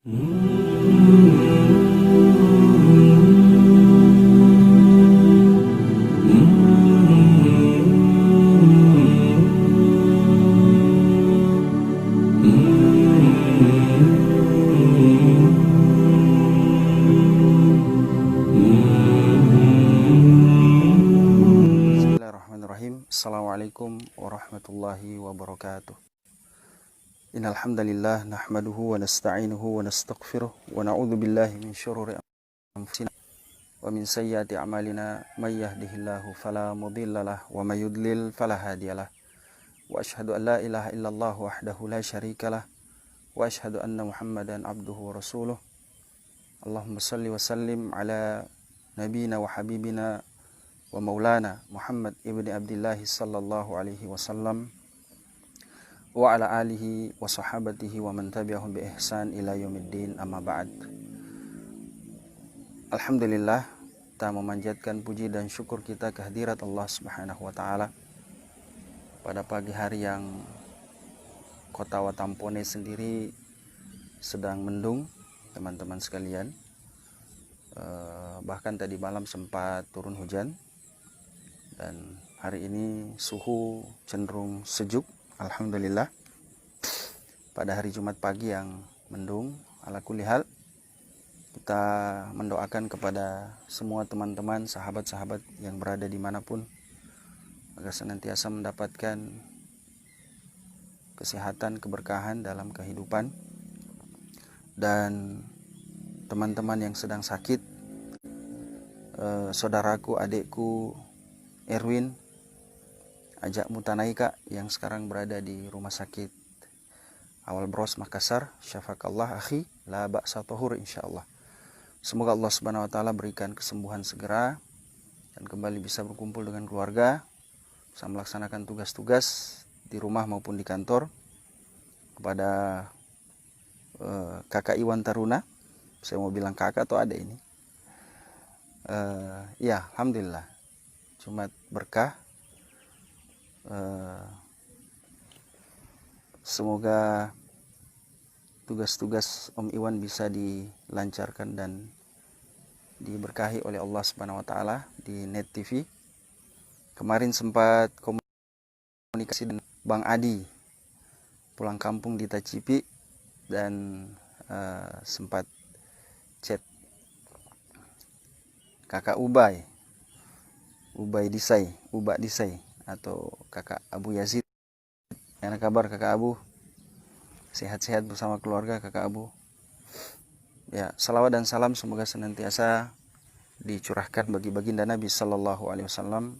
Bismillahirrahmanirrahim. Assalamualaikum warahmatullahi wabarakatuh. Innal hamdalillah nahmaduhu wa nasta'inuhu wa nastaghfiruh wa na'udzu billahi min syururi anfusina wa min sayyiati a'malina may yahdihillahu fala mudhillalah wa may yudlil fala hadiyalah. Wa asyhadu an la ilaha illallah wahdahu la syarikalah wa asyhadu anna Muhammadan abduhu wa rasuluh. Allahumma shalli wa sallim ala nabiyyina wa habibina wa maulana Muhammad ibni Abdullah sallallahu alaihi wasallam wa ala alihi wa sahabatihi wa man tabi'ahum bi ihsan ila yaumiddin, amma ba'd. Alhamdulillah, kita memanjatkan puji dan syukur kita kehadirat Allah Subhanahu wa taala pada pagi hari yang kota Watampone sendiri sedang mendung, teman-teman sekalian. Bahkan tadi malam sempat turun hujan, dan hari ini suhu cenderung sejuk, alhamdulillah. Pada hari Jumat pagi yang mendung, ala kulli hal, kita mendoakan kepada semua teman-teman, sahabat-sahabat yang berada dimanapun, agar senantiasa mendapatkan kesehatan, keberkahan dalam kehidupan. Dan teman-teman yang sedang sakit, saudaraku, adikku Erwin Ajak Mutanaika yang sekarang berada di rumah sakit Awal Bros Makassar, syafakallah akhi, la ba'sa tahur insyaallah. Semoga Allah Subhanahu wa taala berikan kesembuhan segera dan kembali bisa berkumpul dengan keluarga, bisa melaksanakan tugas-tugas di rumah maupun di kantor. Kepada kakak Iwan Taruna, saya mau bilang kakak atau adik ini, ya alhamdulillah, Jumat berkah. Semoga tugas-tugas Om Iwan bisa dilancarkan dan diberkahi oleh Allah Subhanahu wa taala di Net TV. Kemarin sempat komunikasi dengan Bang Adi pulang kampung di Tacipi, dan sempat chat kakak Ubay Disai atau kakak Abu Yazid. Gimana kabar kakak Abu? Sehat-sehat bersama keluarga kakak Abu? Ya, salawat dan salam semoga senantiasa dicurahkan bagi baginda Nabi Sallallahu Alaihi Wasallam,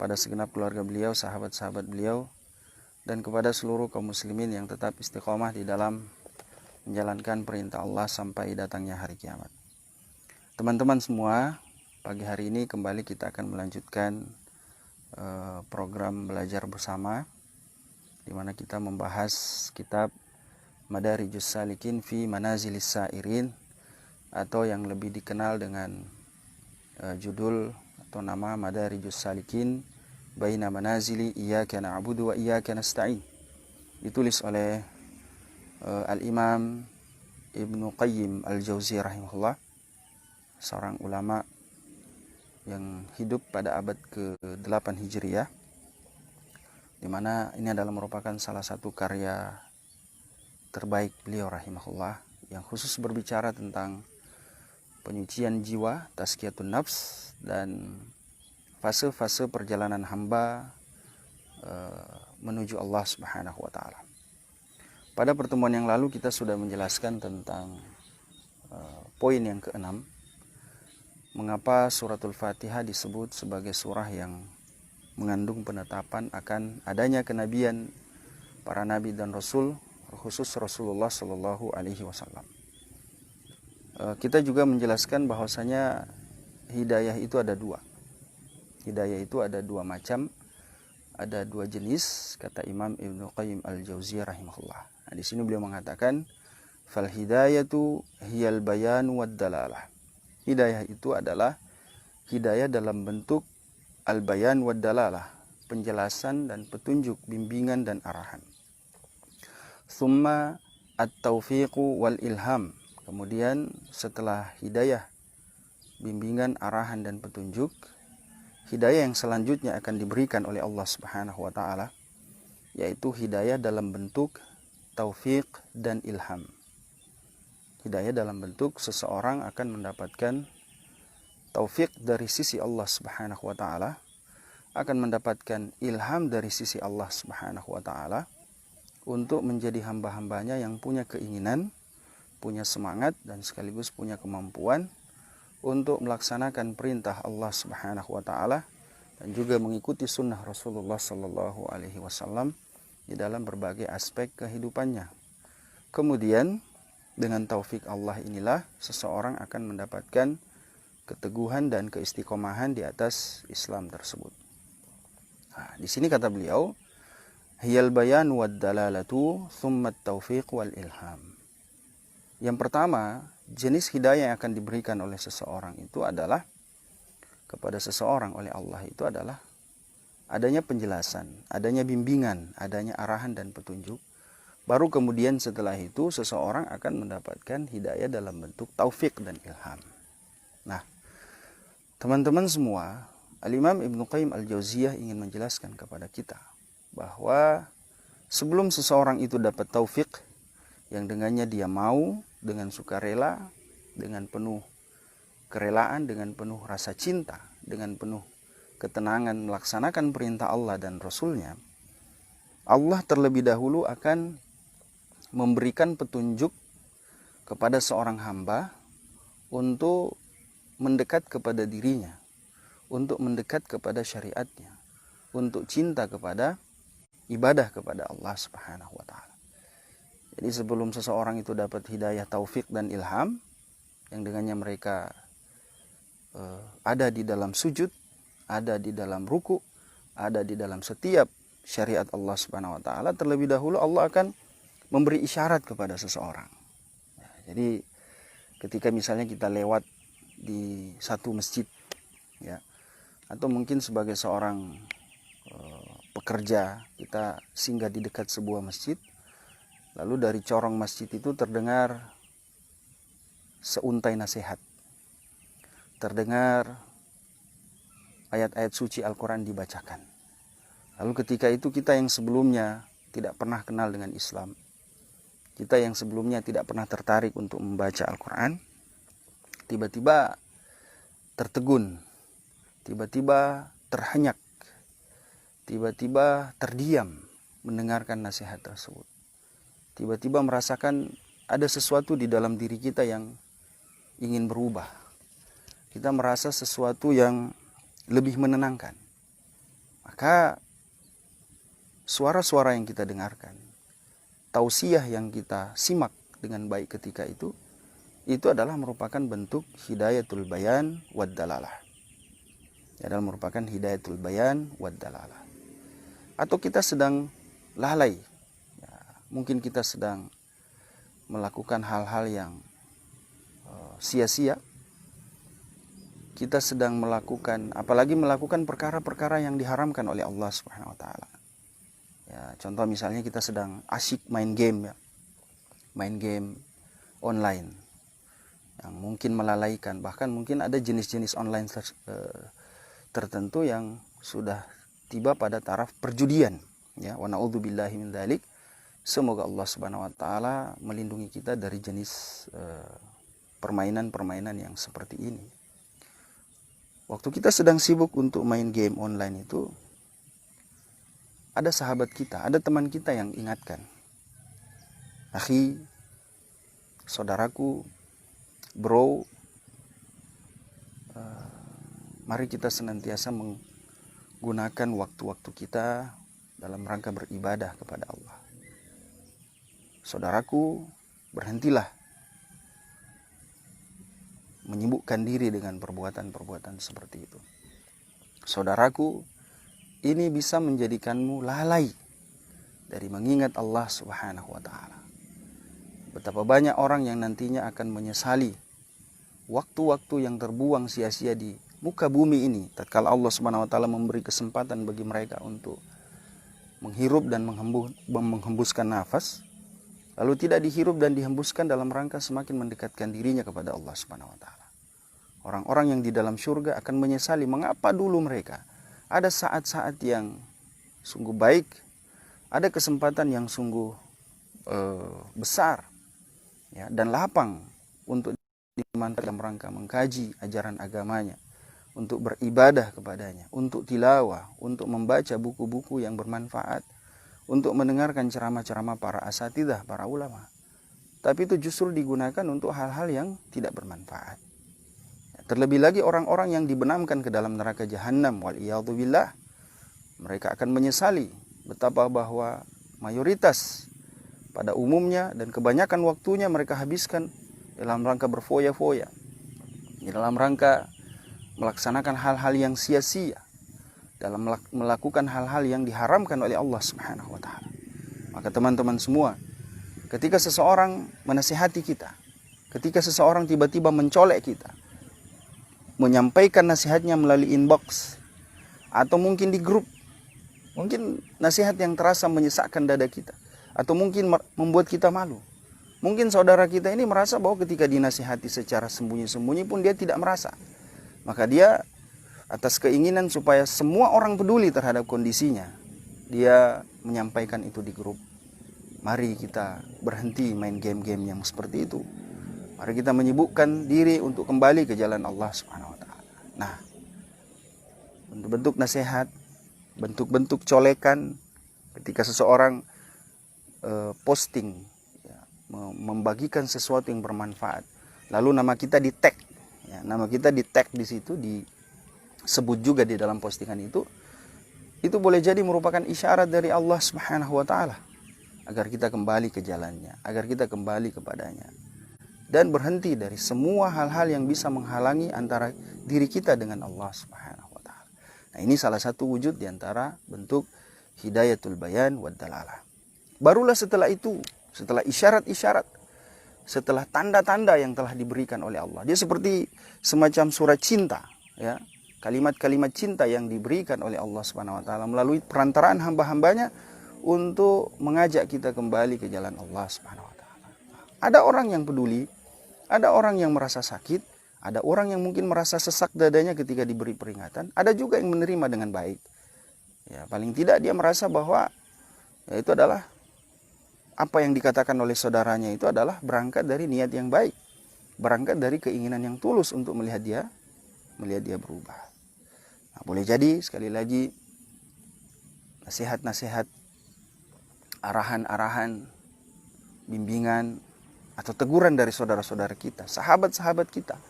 pada segenap keluarga beliau, sahabat-sahabat beliau, dan kepada seluruh kaum muslimin yang tetap istiqomah di dalam menjalankan perintah Allah sampai datangnya hari kiamat. Teman-teman semua, pagi hari ini kembali kita akan melanjutkan program belajar bersama, di mana kita membahas kitab Madarijus Salikin fi Manazilis Sairin, atau yang lebih dikenal dengan judul atau nama Madarijus Salikin Baina Manazili Iyyaka Na'budu wa Iyyaka Nasta'in, ditulis oleh Al-Imam Ibnu Qayyim Al-Jauziyah rahimahullah, seorang ulama yang hidup pada abad ke-8 Hijriah, di mana ini adalah merupakan salah satu karya terbaik beliau rahimahullah, yang khusus berbicara tentang penyucian jiwa, tazkiyatun nafs, dan fase-fase perjalanan hamba menuju Allah Subhanahu wa taala. Pada pertemuan yang lalu kita sudah menjelaskan tentang poin yang keenam, mengapa suratul Fatihah disebut sebagai surah yang mengandung penetapan akan adanya kenabian para nabi dan rasul, khusus Rasulullah Shallallahu Alaihi Wasallam. Kita juga menjelaskan bahwasanya hidayah itu ada dua. Hidayah itu ada dua macam, ada dua jenis, kata Imam Ibnu Qayyim Al-Jauziyah rahimahullah. Nah, di sini beliau mengatakan, fal hidayatu hiyal bayan wad dalalah. Hidayah itu adalah hidayah dalam bentuk al-bayan wad dalalah, penjelasan dan petunjuk, bimbingan dan arahan. Summa at-taufiqu wal ilham. Kemudian setelah hidayah, bimbingan, arahan dan petunjuk, hidayah yang selanjutnya akan diberikan oleh Allah Subhanahu wa taala yaitu hidayah dalam bentuk taufik dan ilham. Hidayah dalam bentuk seseorang akan mendapatkan taufik dari sisi Allah Subhanahu wa taala, akan mendapatkan ilham dari sisi Allah Subhanahu wa taala untuk menjadi hamba-hambanya yang punya keinginan, punya semangat dan sekaligus punya kemampuan untuk melaksanakan perintah Allah Subhanahu wa taala dan juga mengikuti sunnah Rasulullah sallallahu alaihi wasallam di dalam berbagai aspek kehidupannya. Kemudian dengan taufik Allah inilah seseorang akan mendapatkan keteguhan dan keistiqomahan di atas Islam tersebut. Nah, di sini kata beliau, hiyal bayan wad dalalatu thumma taufiq wal ilham. Yang pertama, jenis hidayah yang akan diberikan oleh seseorang itu adalah kepada seseorang oleh Allah itu adalah adanya penjelasan, adanya bimbingan, adanya arahan dan petunjuk. Baru kemudian setelah itu seseorang akan mendapatkan hidayah dalam bentuk taufik dan ilham. Nah, teman-teman semua, Al-Imam Ibnu Qayyim Al-Jauziyah ingin menjelaskan kepada kita bahwa sebelum seseorang itu dapat taufik yang dengannya dia mau dengan sukarela, dengan penuh kerelaan, dengan penuh rasa cinta, dengan penuh ketenangan melaksanakan perintah Allah dan Rasulnya, Allah terlebih dahulu akan memberikan petunjuk kepada seorang hamba untuk mendekat kepada dirinya, untuk mendekat kepada syariatnya, untuk cinta kepada ibadah kepada Allah Subhanahu wa taala. Jadi sebelum seseorang itu dapat hidayah taufik dan ilham yang dengannya mereka ada di dalam sujud, ada di dalam ruku, ada di dalam setiap syariat Allah Subhanahu wa taala, terlebih dahulu Allah akan memberi isyarat kepada seseorang. Jadi ketika misalnya kita lewat di satu masjid, ya, atau mungkin sebagai seorang pekerja kita singgah di dekat sebuah masjid, lalu dari corong masjid itu terdengar seuntai nasihat, terdengar ayat-ayat suci Al-Quran dibacakan. Lalu ketika itu kita yang sebelumnya tidak pernah kenal dengan Islam, kita yang sebelumnya tidak pernah tertarik untuk membaca Al-Quran, tiba-tiba tertegun, tiba-tiba terhenyak, tiba-tiba terdiam mendengarkan nasihat tersebut. Tiba-tiba merasakan ada sesuatu di dalam diri kita yang ingin berubah. Kita merasa sesuatu yang lebih menenangkan. Maka suara-suara yang kita dengarkan, tausiah yang kita simak dengan baik ketika itu adalah merupakan bentuk hidayatul bayan wad dalalah. Adalah merupakan hidayatul bayan wad dalalah. Atau kita sedang lalai, ya, mungkin kita sedang melakukan hal-hal yang sia-sia, kita sedang melakukan, apalagi melakukan perkara-perkara yang diharamkan oleh Allah Subhanahu wa taala. Ya, contoh misalnya kita sedang asyik main game, ya. Main game online yang mungkin melalaikan, bahkan mungkin ada jenis-jenis online tertentu yang sudah tiba pada taraf perjudian, ya. Wa na'udzubillahi min dzalik. Semoga Allah Subhanahu wa taala melindungi kita dari jenis permainan-permainan yang seperti ini. Waktu kita sedang sibuk untuk main game online itu, ada sahabat kita, ada teman kita yang ingatkan, akhi, saudaraku, bro, mari kita senantiasa menggunakan waktu-waktu kita dalam rangka beribadah kepada Allah. Saudaraku, berhentilah menyibukkan diri dengan perbuatan-perbuatan seperti itu. Saudaraku, ini bisa menjadikanmu lalai dari mengingat Allah Subhanahu wa taala. Betapa banyak orang yang nantinya akan menyesali waktu-waktu yang terbuang sia-sia di muka bumi ini tatkala Allah Subhanahu wa taala memberi kesempatan bagi mereka untuk menghirup dan menghembuskan nafas, lalu tidak dihirup dan dihembuskan dalam rangka semakin mendekatkan dirinya kepada Allah Subhanahu wa taala. Orang-orang yang di dalam surga akan menyesali mengapa dulu mereka ada saat-saat yang sungguh baik, ada kesempatan yang sungguh besar ya, dan lapang untuk dimanfaatkan dalam rangka mengkaji ajaran agamanya, untuk beribadah kepadanya, untuk tilawah, untuk membaca buku-buku yang bermanfaat, untuk mendengarkan ceramah-ceramah para asatidzah, para ulama. Tapi itu justru digunakan untuk hal-hal yang tidak bermanfaat. Terlebih lagi orang-orang yang dibenamkan ke dalam neraka jahanam, waliyadzubillah, mereka akan menyesali betapa bahwa mayoritas pada umumnya dan kebanyakan waktunya mereka habiskan dalam rangka berfoya-foya, dalam rangka melaksanakan hal-hal yang sia-sia, dalam melakukan hal-hal yang diharamkan oleh Allah Subhanahu wa taala. Maka teman-teman semua, ketika seseorang menasihati kita, ketika seseorang tiba-tiba mencolek kita, menyampaikan nasihatnya melalui inbox atau mungkin di grup, mungkin nasihat yang terasa menyesakkan dada kita, atau mungkin membuat kita malu. Mungkin saudara kita ini merasa bahwa ketika dinasihati secara sembunyi-sembunyi pun dia tidak merasa. Maka dia atas keinginan supaya semua orang peduli terhadap kondisinya, dia menyampaikan itu di grup. Mari kita berhenti main game-game yang seperti itu. Mari kita menyibukkan diri untuk kembali ke jalan Allah Subhanahu wa taala. Nah, bentuk-bentuk nasihat, bentuk-bentuk colekan ketika seseorang posting ya, membagikan sesuatu yang bermanfaat, lalu nama kita di tag ya, nama kita di tag di situ, disebut juga di dalam postingan itu boleh jadi merupakan isyarat dari Allah Subhanahu wa taala agar kita kembali ke jalannya, agar kita kembali kepadanya dan berhenti dari semua hal-hal yang bisa menghalangi antara diri kita dengan Allah Subhanahu wa taala. Nah, ini salah satu wujud di antara bentuk hidayatul bayan wad dalalah. Barulah setelah itu, setelah isyarat-isyarat, setelah tanda-tanda yang telah diberikan oleh Allah, dia seperti semacam surat cinta ya, kalimat-kalimat cinta yang diberikan oleh Allah Subhanahu wa taala melalui perantaraan hamba-hambanya untuk mengajak kita kembali ke jalan Allah Subhanahu wa taala. Ada orang yang peduli, ada orang yang merasa sakit, ada orang yang mungkin merasa sesak dadanya ketika diberi peringatan, ada juga yang menerima dengan baik. Ya, paling tidak dia merasa bahwa ya, itu adalah apa yang dikatakan oleh saudaranya itu adalah berangkat dari niat yang baik, berangkat dari keinginan yang tulus untuk melihat dia berubah. Nah, boleh jadi sekali lagi nasihat-nasihat, arahan-arahan, bimbingan atau teguran dari saudara-saudara kita, sahabat-sahabat kita,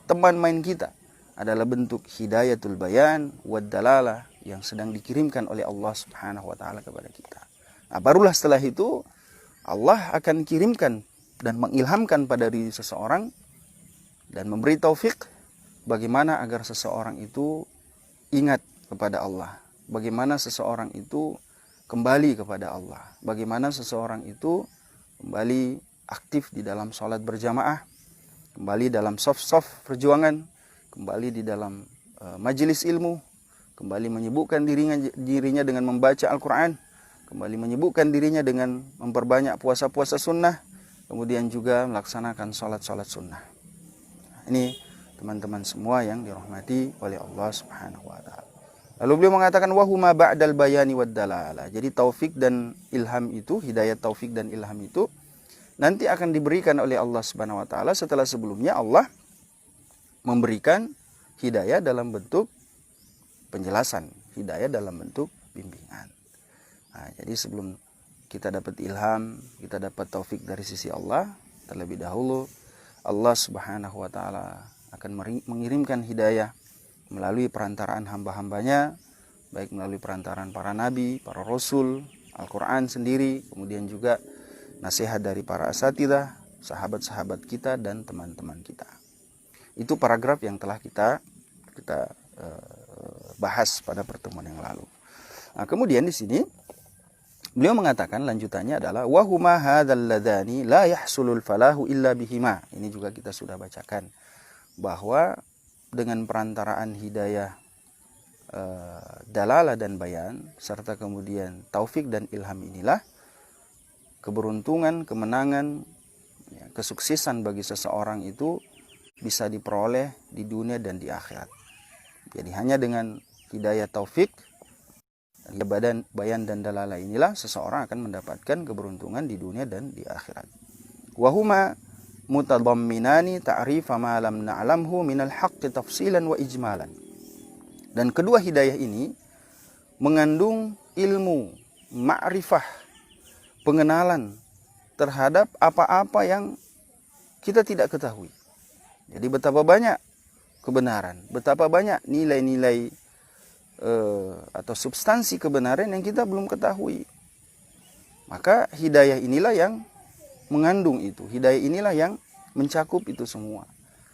teman main kita adalah bentuk hidayatul bayan wad dalalah yang sedang dikirimkan oleh Allah Subhanahu wa taala kepada kita. Nah, barulah setelah itu Allah akan kirimkan dan mengilhamkan pada diri seseorang dan memberi taufik bagaimana agar seseorang itu ingat kepada Allah, bagaimana seseorang itu kembali kepada Allah, bagaimana seseorang itu kembali aktif di dalam sholat berjamaah, kembali dalam soft perjuangan, kembali di dalam majelis ilmu, kembali menyibukkan dirinya dengan membaca Al-Quran, kembali menyibukkan dirinya dengan memperbanyak puasa-puasa sunnah, kemudian juga melaksanakan sholat-sholat sunnah. Ini teman-teman semua yang dirahmati oleh Allah Subhanahu wa taala. Lalu beliau mengatakan wahuma ba'dal bayani wad dalalah. Jadi taufik dan ilham itu, hidayah taufik dan ilham itu nanti akan diberikan oleh Allah Subhanahu wa taala setelah sebelumnya Allah memberikan hidayah dalam bentuk penjelasan, hidayah dalam bentuk bimbingan. Nah, jadi sebelum kita dapat ilham, kita dapat taufik dari sisi Allah, terlebih dahulu Allah Subhanahu wa taala akan mengirimkan hidayah melalui perantaraan hamba-hambanya, baik melalui perantaraan para nabi, para rasul, Al-Quran sendiri, kemudian juga nasihat dari para asatidzah, sahabat-sahabat kita dan teman-teman kita. Itu paragraf yang telah kita bahas pada pertemuan yang lalu. Nah, kemudian di sini beliau mengatakan lanjutannya adalah wahuma hadzal ladani la yahsulul falahu illa bihima. Ini juga kita sudah bacakan bahwa dengan perantaraan hidayah dalalah dan bayan serta kemudian taufik dan ilham inilah keberuntungan, kemenangan, ya, kesuksesan bagi seseorang itu bisa diperoleh di dunia dan di akhirat. Jadi hanya dengan hidayah taufik, bayan dan dalalah inilah seseorang akan mendapatkan keberuntungan di dunia dan di akhirat. Wahuma mutadamminani ta'rifa ma lam na'lamhu minal haqqi tafsilan wa ijmalan. Dan kedua hidayah ini mengandung ilmu, ma'rifah, pengenalan terhadap apa-apa yang kita tidak ketahui. Jadi betapa banyak kebenaran, betapa banyak nilai-nilai atau substansi kebenaran yang kita belum ketahui. Maka hidayah inilah yang mengandung itu. Hidayah inilah yang mencakup itu semua.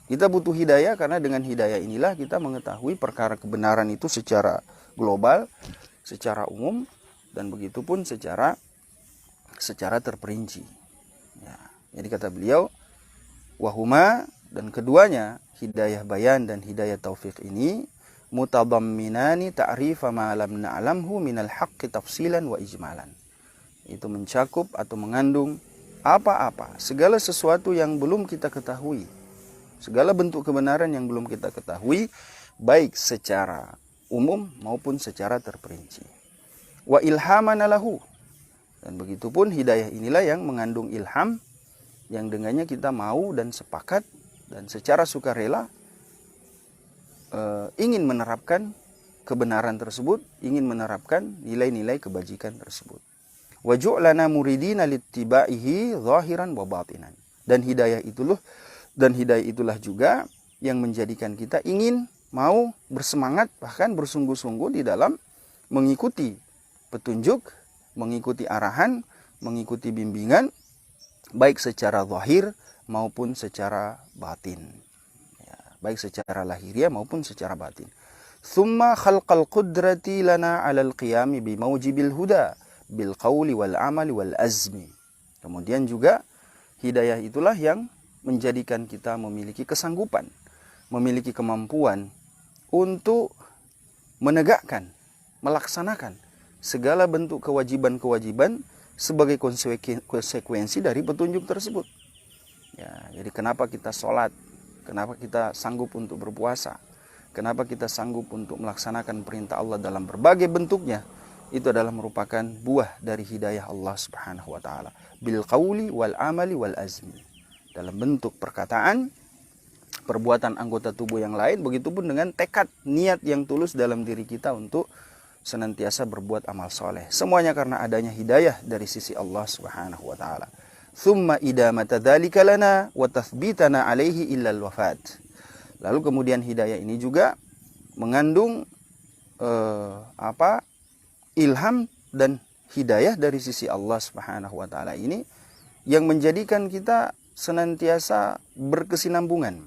Kita butuh hidayah karena dengan hidayah inilah kita mengetahui perkara kebenaran itu secara global, secara umum, dan begitu pun secara terperinci. Ya, jadi kata beliau, wahuma, dan keduanya, hidayah bayan dan hidayah taufik ini, mutadamminani ta'rifa ma lam na'lamhu minal haqqi tafsilan wa ijmalan. Itu mencakup atau mengandung apa-apa, segala sesuatu yang belum kita ketahui, segala bentuk kebenaran yang belum kita ketahui, baik secara umum maupun secara terperinci. Wa ilhaman lahu, dan begitu pun hidayah inilah yang mengandung ilham, yang dengannya kita mau dan sepakat dan secara sukarela ingin menerapkan kebenaran tersebut, ingin menerapkan nilai-nilai kebajikan tersebut. Wa ju'lana muridina littibaihi zahiran wa batinan. Dan hidayah itulah juga yang menjadikan kita ingin, mau, bersemangat, bahkan bersungguh-sungguh di dalam mengikuti petunjuk, mengikuti arahan, mengikuti bimbingan, baik secara zahir maupun secara batin. Ya, baik secara lahiriah maupun secara batin. Thumma khalqal qudrati lana 'alal qiyami bi maujibil huda bil qawli wal amali wal azmi. Kemudian juga hidayah itulah yang menjadikan kita memiliki kesanggupan, memiliki kemampuan untuk menegakkan, melaksanakan segala bentuk kewajiban-kewajiban sebagai konsekuensi dari petunjuk tersebut. Ya, jadi kenapa kita sholat, kenapa kita sanggup untuk berpuasa, kenapa kita sanggup untuk melaksanakan perintah Allah dalam berbagai bentuknya, itu adalah merupakan buah dari hidayah Allah Subhanahu wa taala, bil qauli wal amali wal azmi, dalam bentuk perkataan, perbuatan anggota tubuh yang lain, begitupun dengan tekad, niat yang tulus dalam diri kita untuk senantiasa berbuat amal soleh. Semuanya karena adanya hidayah dari sisi Allah Subhanahu wa taala. Thumma idamata dzalika lana wa tathbitana alaihi illa al-wafat. Lalu kemudian hidayah ini juga mengandung ilham dan hidayah dari sisi Allah Subhanahu wa taala ini yang menjadikan kita senantiasa berkesinambungan,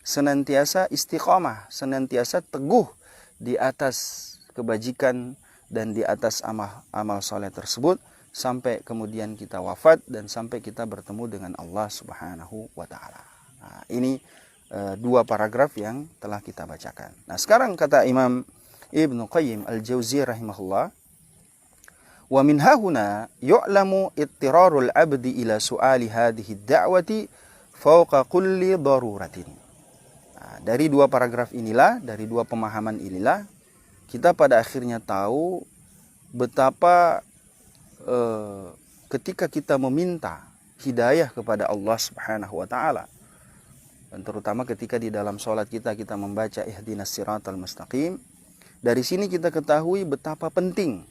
senantiasa istiqamah, senantiasa teguh di atas kebajikan dan di atas amal soleh tersebut sampai kemudian kita wafat dan sampai kita bertemu dengan Allah Subhanahu wa taala. Nah, ini dua paragraf yang telah kita bacakan. Nah, sekarang kata Imam Ibnu Qayyim Al-Jauziyah rahimahullah, wa min hahuna yu'lamu ittirarul abdi ila su'ali hadhihi ad-da'wati fawqa kulli daruratin. Nah, dari dua paragraf inilah, dari dua pemahaman inilah, kita pada akhirnya tahu betapa ketika kita meminta hidayah kepada Allah Subhanahu wa taala, dan terutama ketika di dalam sholat kita membaca ihdinas siratal mustaqim, dari sini kita ketahui betapa penting,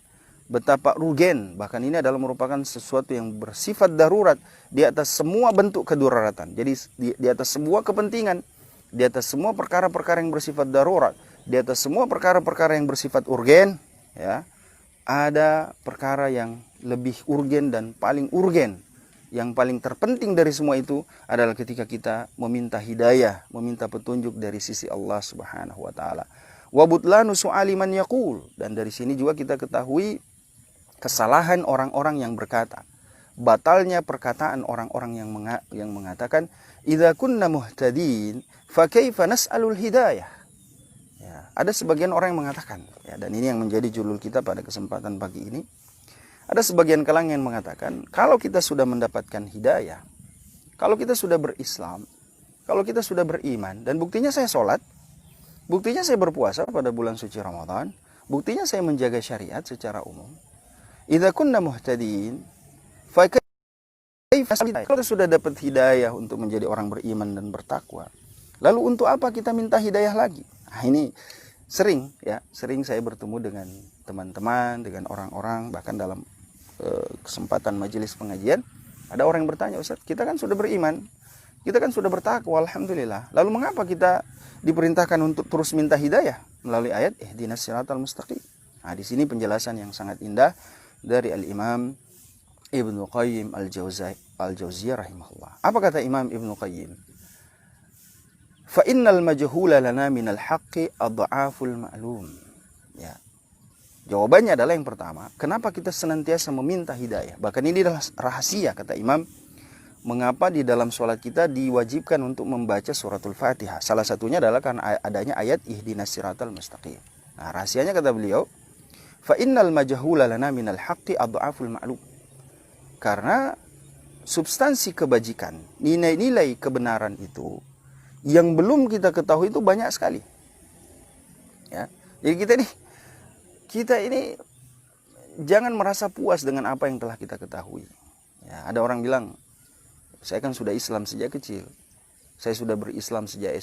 betapa urgen, bahkan ini adalah merupakan sesuatu yang bersifat darurat di atas semua bentuk kedaruratan. Jadi di atas semua kepentingan, di atas semua perkara-perkara yang bersifat darurat, di atas semua perkara-perkara yang bersifat urgen, ya, ada perkara yang lebih urgen dan paling urgen, yang paling terpenting dari semua itu adalah ketika kita meminta hidayah, meminta petunjuk dari sisi Allah Subhanahu wa taala. Wa butlanu su'ali man yaqul, dan dari sini juga kita ketahui kesalahan orang-orang yang berkata, batalnya perkataan orang-orang yang mengatakan idza kunna muhtadin fa kaifa nas'alul hidayah. Ya, ada sebagian orang yang mengatakan, ya, dan ini yang menjadi judul kita pada kesempatan pagi ini, Ada sebagian kalangan yang mengatakan, kalau kita sudah mendapatkan hidayah, kalau kita sudah berislam, kalau kita sudah beriman, dan buktinya saya sholat, buktinya saya berpuasa pada bulan suci Ramadan, buktinya saya menjaga syariat secara umum. Idza kunna muhtadin, fa kalau kita sudah dapat hidayah untuk menjadi orang beriman dan bertakwa, lalu untuk apa kita minta hidayah lagi? Nah, ini sering saya bertemu dengan teman-teman, dengan orang-orang, bahkan dalam kesempatan majelis pengajian, ada orang yang bertanya, Ustaz, kita kan sudah beriman, kita kan sudah bertakwa, alhamdulillah. Lalu mengapa kita diperintahkan untuk terus minta hidayah melalui ayat ihdinas siratal mustaqim? Nah, di sini penjelasan yang sangat indah dari Al-Imam Ibnu Qayyim Al-Jauziyah rahimahullah. Apa kata Imam Ibnu Qayyim? Fa innal majhula lana minal haqqi adhaful ma'lum. Ya. Jawabannya adalah yang pertama, kenapa kita senantiasa meminta hidayah? Bahkan ini adalah rahasia, kata Imam, mengapa di dalam sholat kita diwajibkan untuk membaca suratul Fatihah. Salah satunya adalah karena adanya ayat ihdinas siratal mustaqim. Nah, rahasianya kata beliau, fa innal majhula lana minal haqqi adhaful ma'lum. Karena substansi kebajikan, nilai-nilai kebenaran itu yang belum kita ketahui itu banyak sekali. Ya. Jadi kita ini jangan merasa puas dengan apa yang telah kita ketahui. Ya, ada orang bilang, saya kan sudah Islam sejak kecil. Saya sudah berislam sejak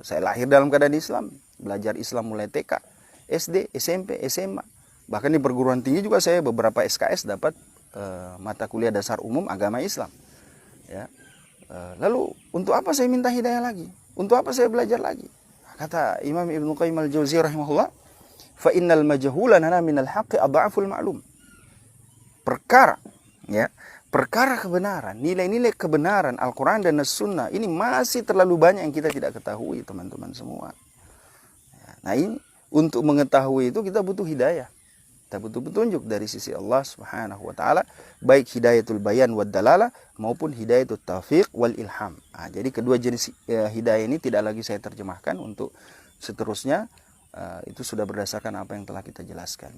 saya lahir dalam keadaan Islam. Belajar Islam mulai TK, SD, SMP, SMA. Bahkan di perguruan tinggi juga saya beberapa SKS dapat mata kuliah dasar umum agama Islam. Ya. Lalu untuk apa saya minta hidayah lagi? Untuk apa saya belajar lagi? Kata Imam Ibnu Qayyim Al-Jauziyah rahimahullah, fa innal majhula lana minal haqqi adhaful ma'lum. Perkara kebenaran, nilai-nilai kebenaran Al-Quran dan As-Sunnah ini masih terlalu banyak yang kita tidak ketahui, teman-teman semua. Nah, ini untuk mengetahui itu kita butuh hidayah. Kita butuh petunjuk dari sisi Allah Subhanahu wa taala, baik hidayatul bayan wad dalalah maupun hidayatul taufiq wal ilham. Nah, jadi kedua jenis hidayah ini tidak lagi saya terjemahkan, untuk seterusnya itu sudah berdasarkan apa yang telah kita jelaskan.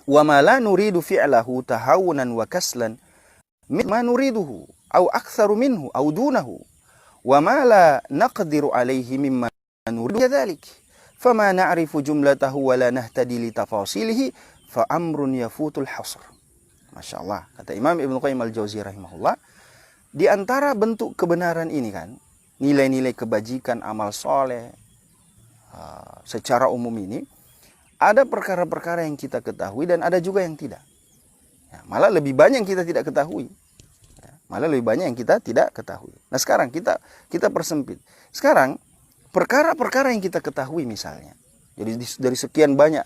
Wa ma la nuridu fi'lahu tahawunan wa kaslan mimma nuriduhu aw aktsaru minhu aw dunahu wa ma la naqdiru alayhi mimma nuridu dzalik fama na'rifu jumlatahu wa la nahtadi li tafasilihi fa amrun yafutul hasr. Masyaallah, kata Imam Ibnu Qayyim Al-Jauziyah rahimahullah, di antara bentuk kebenaran ini kan, nilai-nilai kebajikan, amal soleh secara umum ini, ada perkara-perkara yang kita ketahui dan ada juga yang tidak. Ya, malah lebih banyak yang kita tidak ketahui. Ya, malah lebih banyak yang kita tidak ketahui. Nah, sekarang kita persempit. Sekarang perkara-perkara yang kita ketahui misalnya, jadi dari sekian banyak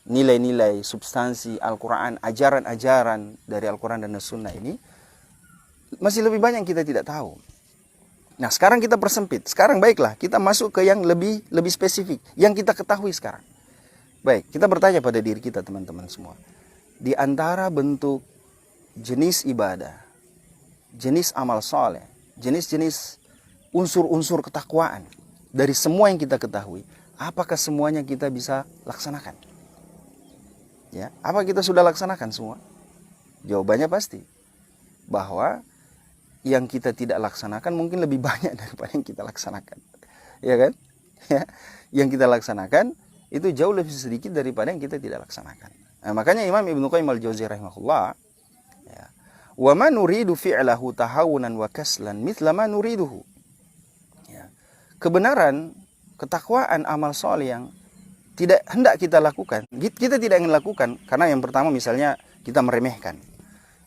nilai-nilai substansi Al-Quran, ajaran-ajaran dari Al-Quran dan As-Sunnah ini, masih lebih banyak yang kita tidak tahu. Nah, sekarang kita persempit. Sekarang baiklah, kita masuk ke yang lebih spesifik, yang kita ketahui sekarang. Baik, kita bertanya pada diri kita, teman-teman semua. Di antara bentuk jenis ibadah, jenis amal soleh, jenis-jenis unsur-unsur ketakwaan, dari semua yang kita ketahui, apakah semuanya kita bisa laksanakan? Ya, apa kita sudah laksanakan semua? Jawabannya pasti bahwa yang kita tidak laksanakan mungkin lebih banyak daripada yang kita laksanakan. Ya kan? Ya, yang kita laksanakan itu jauh lebih sedikit daripada yang kita tidak laksanakan. Nah, makanya Imam Ibnu Qayyim Al-Jauziyah rahimahullah, ya, wa ma nuridu fi'lahu tahawunan wa kaslan mithla ma nuriduhu. Ya. Kebenaran, ketakwaan, amal soleh yang tidak hendak kita lakukan, kita tidak ingin lakukan karena yang pertama misalnya kita meremehkan,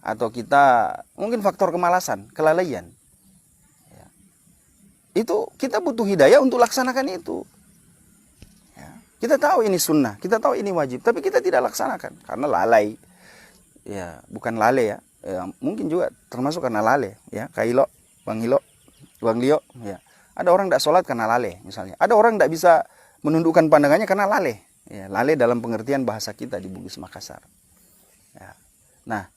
atau kita mungkin faktor kemalasan, kelalaian. Ya. Itu kita butuh hidayah untuk laksanakan itu. Ya. Kita tahu ini sunnah, kita tahu ini wajib, tapi kita tidak laksanakan karena lalai. Ya, bukan lalai ya. Ya, mungkin juga termasuk karena lalai. Ya, kailo, Bang Lio. Ya. Ada orang tidak sholat karena lalai, misalnya. Ada orang tidak bisa menundukkan pandangannya karena lalai. Ya, lalai dalam pengertian bahasa kita di Bugis Makassar. Ya. Nah,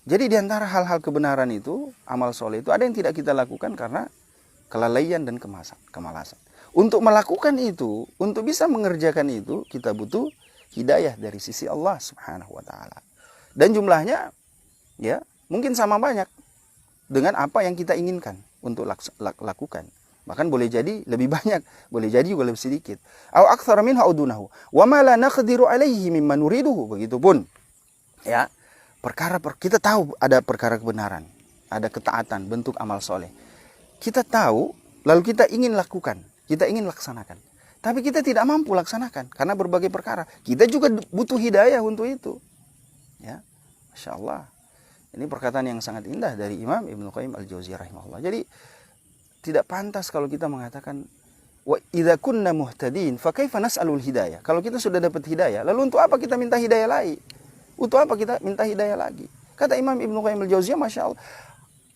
jadi diantara hal-hal kebenaran itu, amal soleh itu ada yang tidak kita lakukan karena kelalaian dan kemalasan. Untuk melakukan itu, untuk bisa mengerjakan itu, kita butuh hidayah dari sisi Allah Subhanahu wa taala. Dan jumlahnya ya mungkin sama banyak dengan apa yang kita inginkan untuk lakukan. Bahkan boleh jadi lebih banyak, boleh jadi juga lebih sedikit. Au aktsara minhu au dunahu. Wa ma la naqdiru alaihi mimma nuriduhu. Begitupun ya, kita tahu ada perkara kebenaran, ada ketaatan, bentuk amal soleh. Kita tahu, lalu kita ingin lakukan, kita ingin laksanakan. Tapi kita tidak mampu laksanakan karena berbagai perkara. Kita juga butuh hidayah untuk itu. Ya, Masya Allah. Ini perkataan yang sangat indah dari Imam Ibnu Qayyim Al-Jauziyah rahimahullah. Jadi tidak pantas kalau kita mengatakan wa idza kunna muhtadin fa kaifa nas'alul hidayah. Kalau kita sudah dapat hidayah, lalu untuk apa kita minta hidayah lagi? Untuk apa kita minta hidayah lagi? Kata Imam Ibnu Qayyim Al-Jauziyah, Masya Allah,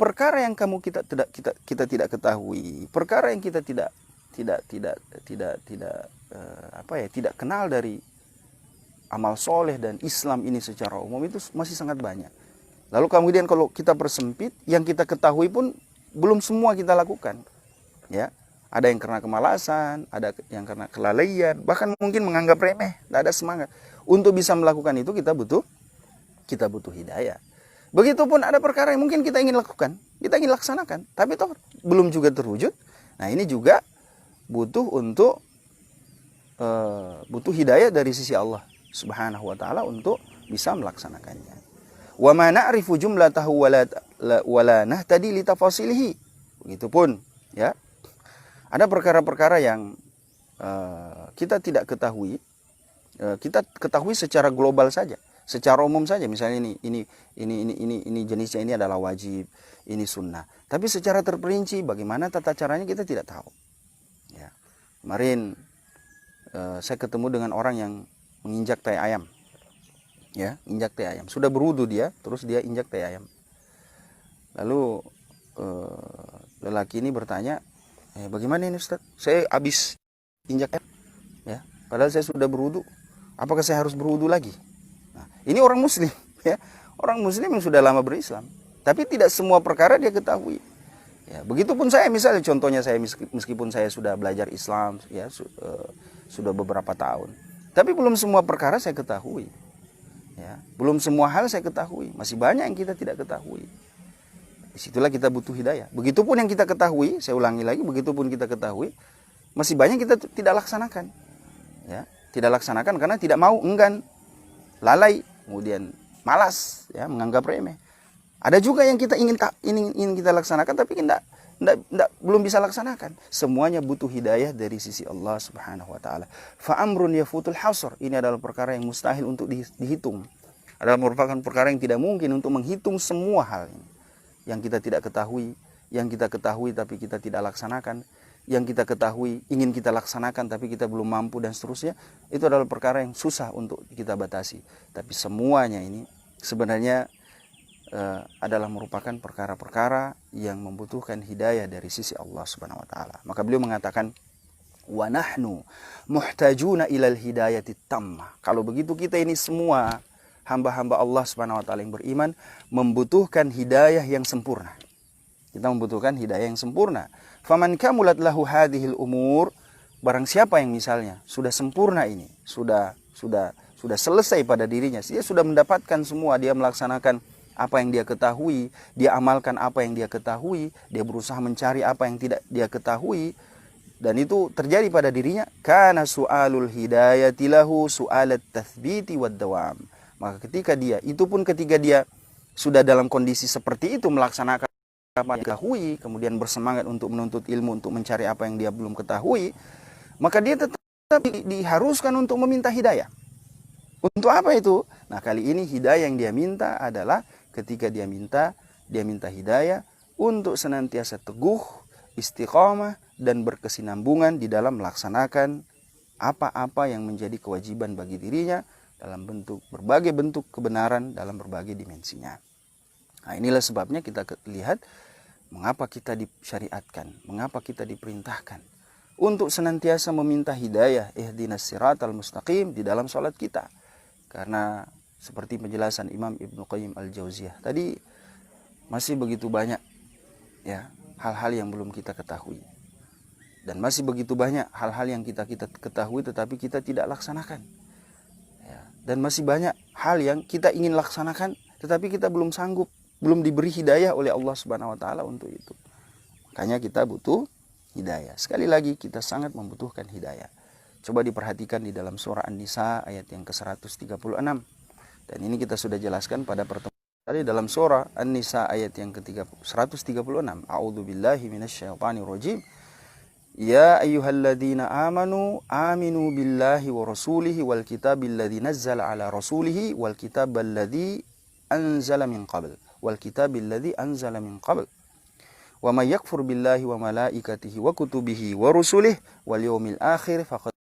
perkara yang kita tidak ketahui, perkara yang kita tidak kenal dari amal soleh dan Islam ini secara umum, itu masih sangat banyak. Lalu kemudian kalau kita persempit, yang kita ketahui pun belum semua kita lakukan. Ya, ada yang karena kemalasan, ada yang karena kelalaian, bahkan mungkin menganggap remeh, tidak ada semangat. Untuk bisa melakukan itu kita butuh hidayah. Begitupun ada perkara yang mungkin kita ingin lakukan, kita ingin laksanakan, tapi toh belum juga terwujud. Nah, ini juga butuh hidayah dari sisi Allah Subhanahu wa taala untuk bisa melaksanakannya. Wa ma na'rifu jumlatahu wala nahtadi li tafasilihi. Begitupun ya. Ada perkara-perkara yang kita tidak ketahui, kita ketahui secara global saja, secara umum saja. Misalnya ini jenisnya ini adalah wajib, ini sunnah. Tapi secara terperinci bagaimana tata caranya kita tidak tahu. Ya. Kemarin saya ketemu dengan orang yang menginjak tai ayam. Ya, injak tai ayam. Sudah berwudu dia, terus dia injak tai ayam. Lalu lelaki ini bertanya, bagaimana ini Ustaz? Saya habis injak ayam, ya. Padahal saya sudah berwudu. Apakah saya harus berwudu lagi? Nah, ini orang Muslim, ya. Orang Muslim yang sudah lama berislam. Tapi tidak semua perkara dia ketahui. Ya, begitupun saya, misalnya contohnya saya, meskipun saya sudah belajar Islam, ya, sudah beberapa tahun, tapi belum semua perkara saya ketahui. Ya, belum semua hal saya ketahui, masih banyak yang kita tidak ketahui. Disitulah kita butuh hidayah. Begitupun yang kita ketahui, saya ulangi lagi, begitupun kita ketahui, masih banyak kita tidak laksanakan. Ya, tidak laksanakan karena tidak mau, enggan, lalai, kemudian malas, ya, menganggap remeh. Ada juga yang kita ingin kita laksanakan, tapi belum bisa laksanakan. Semuanya butuh hidayah dari sisi Allah Subhanahu wa taala. Fa amrun yafutul hasr. Ini adalah perkara yang mustahil untuk dihitung. Adalah merupakan perkara yang tidak mungkin untuk menghitung semua hal ini. Yang kita tidak ketahui, yang kita ketahui tapi kita tidak laksanakan, yang kita ketahui ingin kita laksanakan tapi kita belum mampu, dan seterusnya. Itu adalah perkara yang susah untuk kita batasi. Tapi semuanya ini sebenarnya adalah merupakan perkara-perkara yang membutuhkan hidayah dari sisi Allah Subhanahu wa taala. Maka beliau mengatakan, wa nahnu muhtajuna ilal hidayati tammah. Kalau begitu kita ini semua hamba-hamba Allah Subhanahu wa taala yang beriman membutuhkan hidayah yang sempurna. Kita membutuhkan hidayah yang sempurna. Faman kamulat lahu hadhil umur, barang siapa yang misalnya sudah sempurna ini, sudah selesai pada dirinya, dia sudah mendapatkan semua, dia melaksanakan apa yang dia ketahui, dia amalkan apa yang dia ketahui, dia berusaha mencari apa yang tidak dia ketahui, dan itu terjadi pada dirinya, kana su'alul hidayati lahu su'alat tathbiti wad dawam. Maka ketika dia sudah dalam kondisi seperti itu, melaksanakan apa yang diketahui, kemudian bersemangat untuk menuntut ilmu, untuk mencari apa yang dia belum ketahui, maka dia tetap diharuskan untuk meminta hidayah. Untuk apa itu? Nah, kali ini hidayah yang dia minta adalah ketika dia minta hidayah untuk senantiasa teguh, istiqamah, dan berkesinambungan di dalam melaksanakan apa-apa yang menjadi kewajiban bagi dirinya dalam berbagai bentuk kebenaran dalam berbagai dimensinya. Nah, inilah sebabnya kita lihat mengapa kita disyariatkan, mengapa kita diperintahkan untuk senantiasa meminta hidayah, ihdinas siratal mustaqim, di dalam salat kita. Karena seperti penjelasan Imam Ibnu Qayyim Al-Jauziyah tadi, masih begitu banyak ya hal-hal yang belum kita ketahui. Dan masih begitu banyak hal-hal yang kita ketahui tetapi kita tidak laksanakan. Ya. Dan masih banyak hal yang kita ingin laksanakan tetapi kita belum sanggup, belum diberi hidayah oleh Allah Subhanahu wa taala untuk itu. Makanya kita butuh hidayah. Sekali lagi kita sangat membutuhkan hidayah. Coba diperhatikan di dalam surah An-Nisa ayat yang ke-136. Dan ini kita sudah jelaskan pada pertemuan tadi dalam surah An-Nisa ayat yang ke-136. A'udzubillahi minasyaitonirrajim. Ya ayyuhalladzina amanu aminu billahi wa rasulihi wal kitabil ladzi nazzala ala rasulihi wal kitabal ladzi anzala min qabl wal kitabil ladzi anzala min qabl wa may yakfur billahi wa malaikatihi wa kutubihi wa rusulihi wal yawmil akhir faqad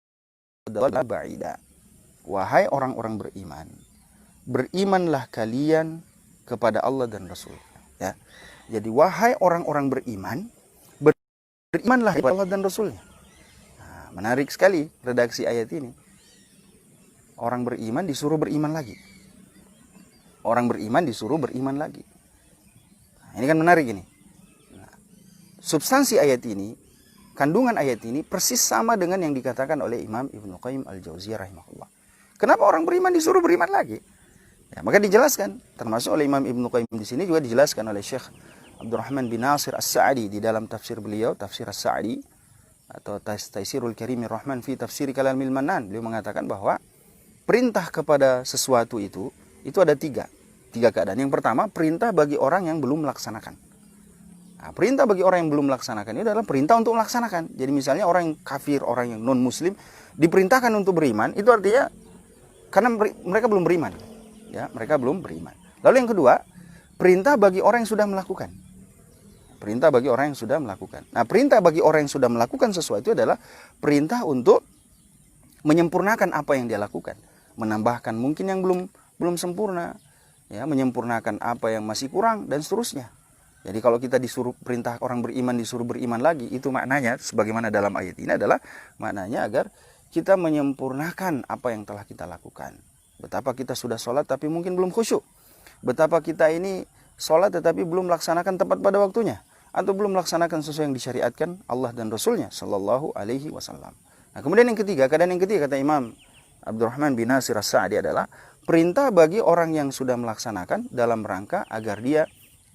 dhalla ba'ida. Wahai orang-orang beriman, berimanlah kalian kepada Allah dan Rasul. Ya. Jadi wahai orang-orang beriman, berimanlah kepada Allah dan Rasulnya. Nah, menarik sekali redaksi ayat ini. Orang beriman disuruh beriman lagi. Orang beriman disuruh beriman lagi. Nah, ini kan menarik ini. Nah, substansi ayat ini, kandungan ayat ini persis sama dengan yang dikatakan oleh Imam Ibnu Qayyim Al-Jauziyah rahimahullah. Kenapa orang beriman disuruh beriman lagi? Ya, maka dijelaskan, termasuk oleh Imam Ibnu Qayyim di sini juga dijelaskan oleh Syekh Abdurrahman bin Nasir As-Sa'di di dalam tafsir beliau, Tafsir As-Sa'di atau Taisirul Karimir Rahman fi Tafsir Kalamil Mannan. Beliau mengatakan bahwa perintah kepada sesuatu itu ada tiga keadaan. Yang pertama, perintah bagi orang yang belum melaksanakan. Nah, perintah bagi orang yang belum melaksanakan ini adalah perintah untuk melaksanakan. Jadi misalnya orang yang kafir, orang yang non-muslim diperintahkan untuk beriman, itu artinya karena mereka belum beriman. Ya, mereka belum beriman. Lalu yang kedua, perintah bagi orang yang sudah melakukan. Perintah bagi orang yang sudah melakukan. Nah, perintah bagi orang yang sudah melakukan sesuatu adalah perintah untuk menyempurnakan apa yang dia lakukan, menambahkan mungkin yang belum sempurna, ya, menyempurnakan apa yang masih kurang dan seterusnya. Jadi kalau kita disuruh perintah orang beriman disuruh beriman lagi, itu maknanya sebagaimana dalam ayat ini adalah maknanya agar kita menyempurnakan apa yang telah kita lakukan. Betapa kita sudah sholat tapi mungkin belum khusyuk. Betapa kita ini sholat tetapi belum melaksanakan tepat pada waktunya, atau belum melaksanakan sesuai yang disyariatkan Allah dan Rasulnya Sallallahu Alaihi Wasallam. Nah, kemudian yang ketiga, keadaan yang ketiga kata Imam Abdurrahman bin Nasir As-Sa'di adalah perintah bagi orang yang sudah melaksanakan dalam rangka agar dia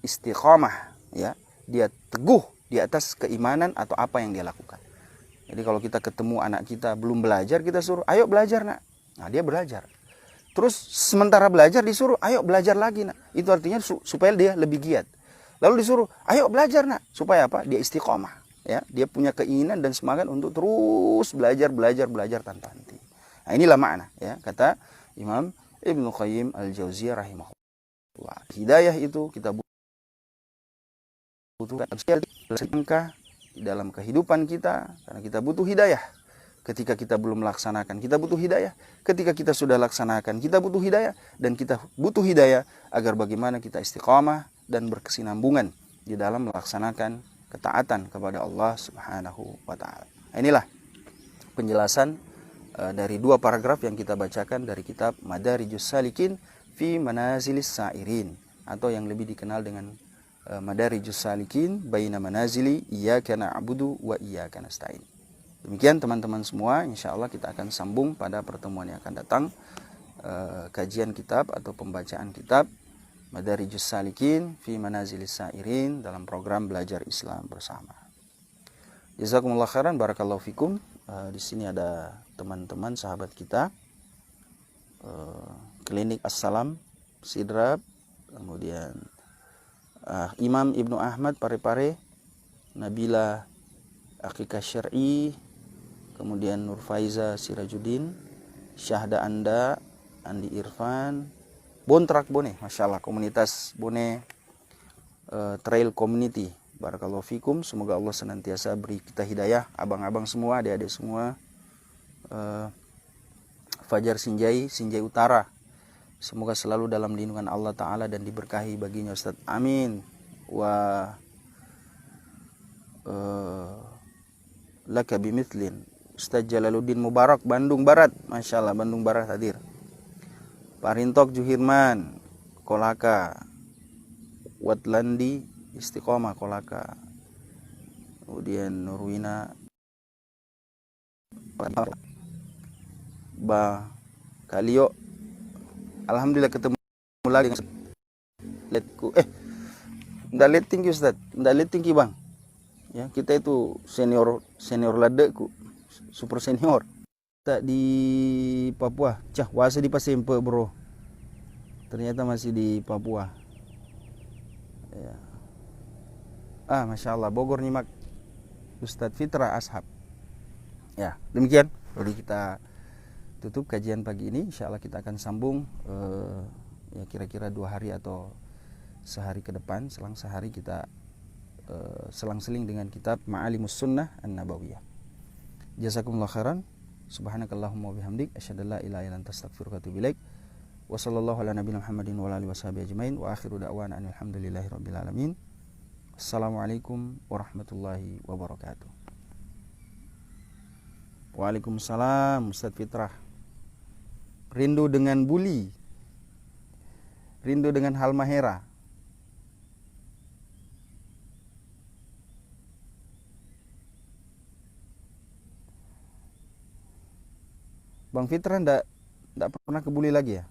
istiqamah, ya, dia teguh di atas keimanan atau apa yang dia lakukan. Jadi kalau kita ketemu anak kita belum belajar, kita suruh, ayo belajar nak. Nah, dia belajar. Terus sementara belajar disuruh, ayo belajar lagi nak. Itu artinya supaya dia lebih giat. Lalu disuruh, ayo belajar nak. Supaya apa? Dia istiqomah. Ya, dia punya keinginan dan semangat untuk terus belajar tanpa henti. Nah, inilah makna, ya, kata Imam Ibnu Qayyim Al-Jauziyah rahimahullah. Hidayah itu kita butuhkan di dalam kehidupan kita, karena kita butuh hidayah. Ketika kita belum melaksanakan, kita butuh hidayah. Ketika kita sudah laksanakan, kita butuh hidayah. Dan kita butuh hidayah agar bagaimana kita istiqamah dan berkesinambungan di dalam melaksanakan ketaatan kepada Allah Subhanahu wa taala. Inilah penjelasan dari dua paragraf yang kita bacakan dari kitab Madarijus Salikin fi Manazilis Sa'irin, atau yang lebih dikenal dengan Madarijus Salikin baina manazili iyyaka na'budu wa iyyaka nasta'in. Demikian teman-teman semua, insya Allah kita akan sambung pada pertemuan yang akan datang, kajian kitab atau pembacaan kitab Madarijus Salikin fi Manazilis Sa'irin dalam program Belajar Islam Bersama. Jazakumullah khairan, barakallahu fikum. Di sini ada teman-teman sahabat kita, Klinik Assalam Sidrap, kemudian Imam Ibnu Ahmad Parepare, Nabila Akikah Syar'i, kemudian Nur Faiza Sirajuddin, Syahda Anda, Andi Irfan, Bontrak Bone, Masya Allah, komunitas Bone Trail Community. Barakallahu fikum, semoga Allah senantiasa beri kita hidayah, abang-abang semua, adik-adik semua. Fajar Sinjai Utara, semoga selalu dalam lindungan Allah Ta'ala dan diberkahi baginya Ustaz, amin. Laka bimithlin. Ustaz Jalaluddin Mubarak, Bandung Barat, Masya Allah, Bandung Barat hadir. Pak Rintok Juhirman, Kolaka, Watlandi Istiqomah Kolaka, kemudian Nurwina Ba Kalio, alhamdulillah ketemu lagi dengan letku. Ndak let tinggi Ustaz, ndak let tinggi Bang. Ya, kita itu senior ladekku, super senior. Tak di Papua, cah wasa di Pasempe bro. Ternyata masih di Papua. Ya. Masya Allah, Bogor nyimak Ustadz Fitra Ashab. Ya, demikian. Jadi kita tutup kajian pagi ini. Insya Allah kita akan sambung ya kira-kira 2 hari atau sehari ke depan. Selang sehari kita selang-seling dengan kitab Ma'alimus Sunnah An-Nabawiyah. Jazakumullah khairan. Subhanakallahumma wabihamdik asyhadu an la ilaha illa anta astaghfiruka wa atubu ilaik. Wa sallallahu ala nabiyina Muhammadin wa ala alihi washabihi ajmain wa akhiru da'wana alhamdulillahi rabbil alamin. Assalamualaikum warahmatullahi wabarakatuh. Waalaikumsalam Ustadz Fitrah. Rindu dengan Buli, rindu dengan Halmahera. Bang Fitrah ndak pernah ke Buli lagi ya?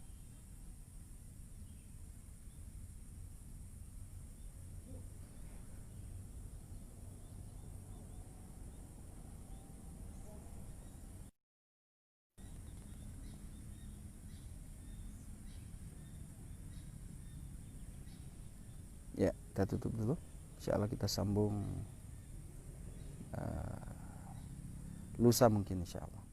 Ya, kita tutup dulu. Insyaallah kita sambung lusa mungkin insyaallah.